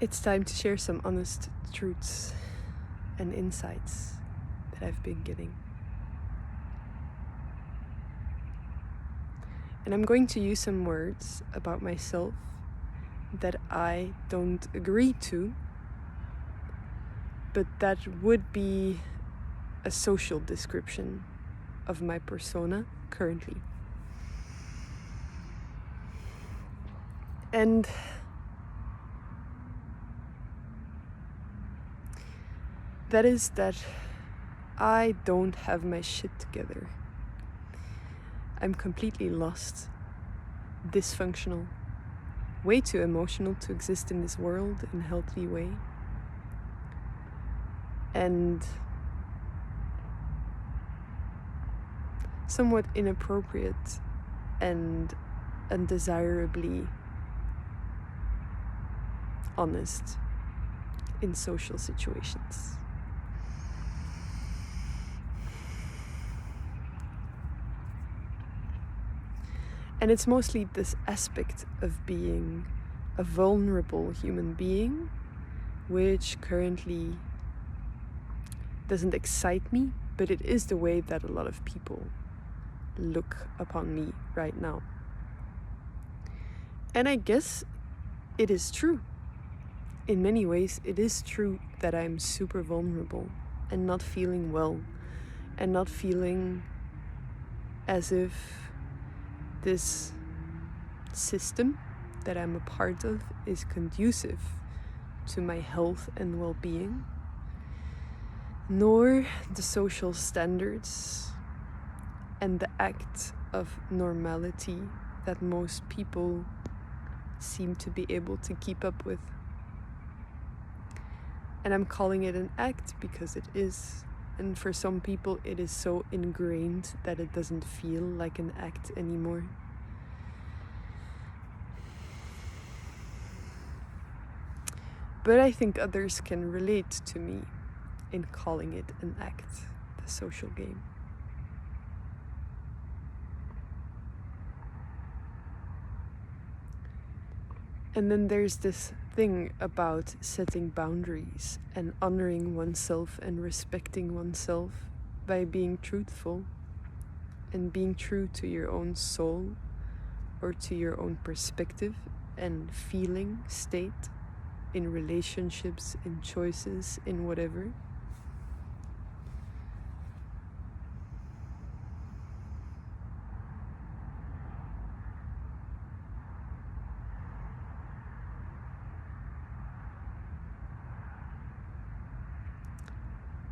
It's time to share some honest truths and insights that I've been getting. And I'm going to use some words about myself that I don't agree to, but that would be a social description of my persona currently. And that is that I don't have my shit together. I'm completely lost, dysfunctional, way too emotional to exist in this world in a healthy way. And somewhat inappropriate and undesirably honest in social situations. And it's mostly this aspect of being a vulnerable human being, which currently doesn't excite me, but it is the way that a lot of people look upon me right now. And I guess it is true. In many ways, it is true that I'm super vulnerable and not feeling well and not feeling as if this system that I'm a part of is conducive to my health and well-being, nor the social standards and the act of normality that most people seem to be able to keep up with. And I'm calling it an act because it is. And for some people, it is so ingrained that it doesn't feel like an act anymore. But I think others can relate to me in calling it an act, the social game. And then there's this thing about setting boundaries and honoring oneself and respecting oneself by being truthful and being true to your own soul or to your own perspective and feeling state in relationships, in choices, in whatever.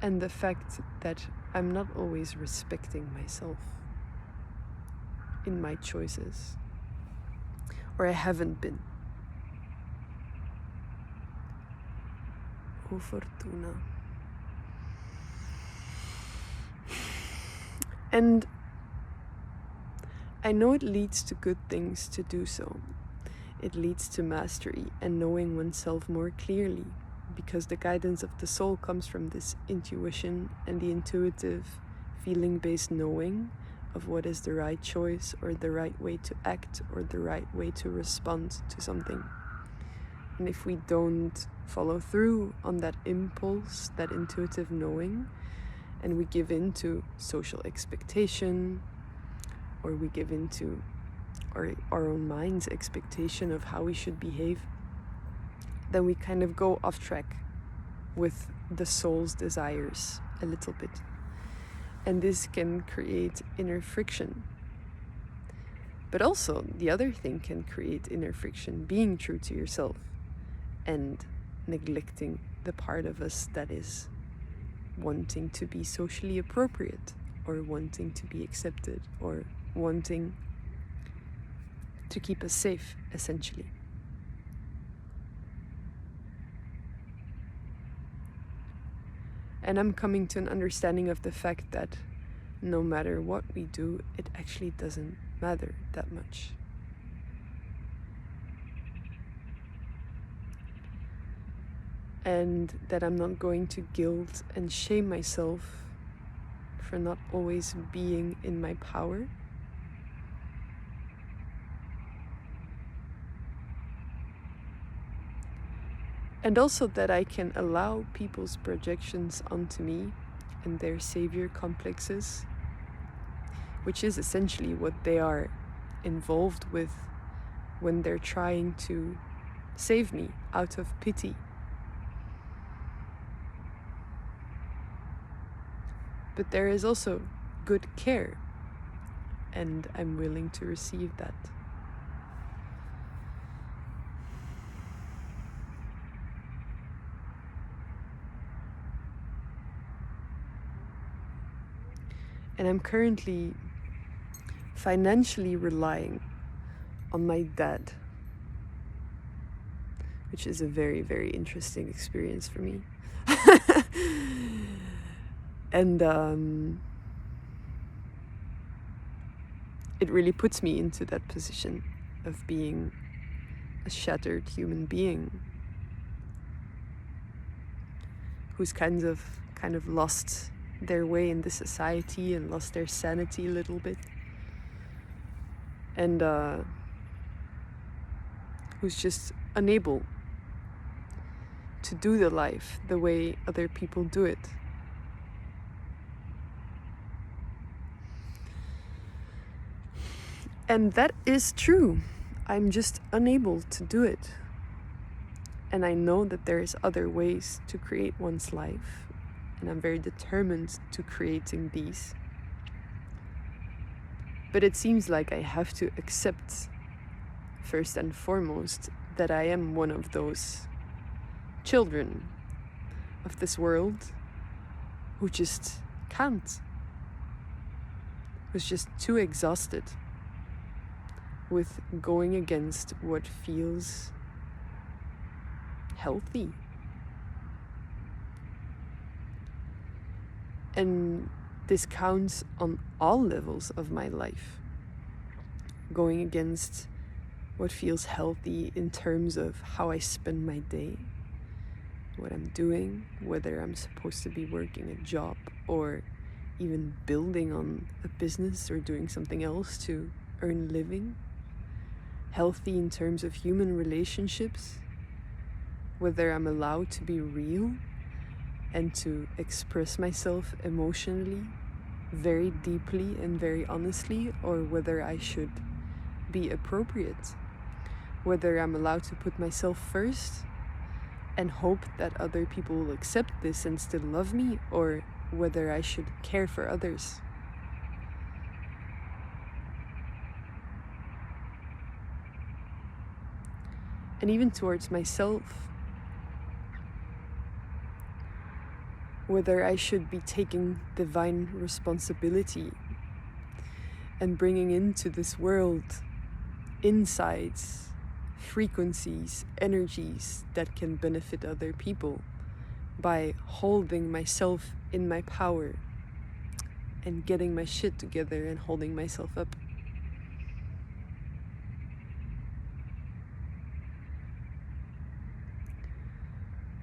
And the fact that I'm not always respecting myself in my choices, or I haven't been. Oh, Fortuna. And I know it leads to good things to do so. It leads to mastery and knowing oneself more clearly, because the guidance of the soul comes from this intuition and the intuitive, feeling-based knowing of what is the right choice or the right way to act or the right way to respond to something. And if we don't follow through on that impulse, that intuitive knowing, and we give in to social expectation, or we give in to our own mind's expectation of how we should behave, then we kind of go off track with the soul's desires a little bit. And this can create inner friction. But also, the other thing can create inner friction, being true to yourself and neglecting the part of us that is wanting to be socially appropriate, or wanting to be accepted, or wanting to keep us safe, essentially. And I'm coming to an understanding of the fact that no matter what we do, it actually doesn't matter that much. And that I'm not going to guilt and shame myself for not always being in my power. And also that I can allow people's projections onto me and their savior complexes, which is essentially what they are involved with when they're trying to save me out of pity. But there is also good care, and I'm willing to receive that. And I'm currently financially relying on my dad, which is a very, very interesting experience for me. And it really puts me into that position of being a shattered human being who's kind of lost their way in the society and lost their sanity a little bit, and who's just unable to do the life the way other people do it. And that is true. I'm just unable to do it. And I know that there's other ways to create one's life, and I'm very determined to creating these. But it seems like I have to accept, first and foremost, that I am one of those children of this world who just can't, who's just too exhausted with going against what feels healthy. And this counts on all levels of my life. Going against what feels healthy in terms of how I spend my day, what I'm doing, whether I'm supposed to be working a job or even building on a business or doing something else to earn a living. Healthy in terms of human relationships, whether I'm allowed to be real and to express myself emotionally very deeply and very honestly, or whether I should be appropriate, whether I'm allowed to put myself first and hope that other people will accept this and still love me, or whether I should care for others. And even towards myself, whether I should be taking divine responsibility and bringing into this world insights, frequencies, energies that can benefit other people by holding myself in my power and getting my shit together and holding myself up.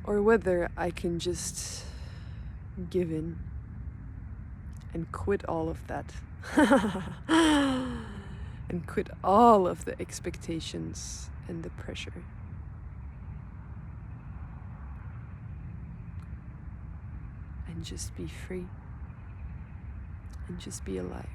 Or whether I can just give in and quit all of that. And quit all of the expectations and the pressure. And just be free. And just be alive.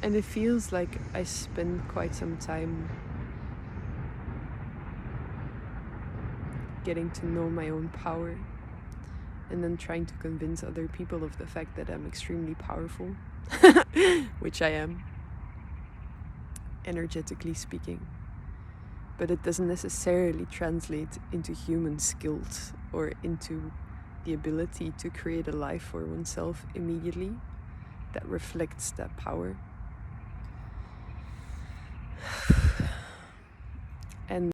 And it feels like I spend quite some time getting to know my own power and then trying to convince other people of the fact that I'm extremely powerful, which I am, energetically speaking. But it doesn't necessarily translate into human skills or into the ability to create a life for oneself immediately that reflects that power.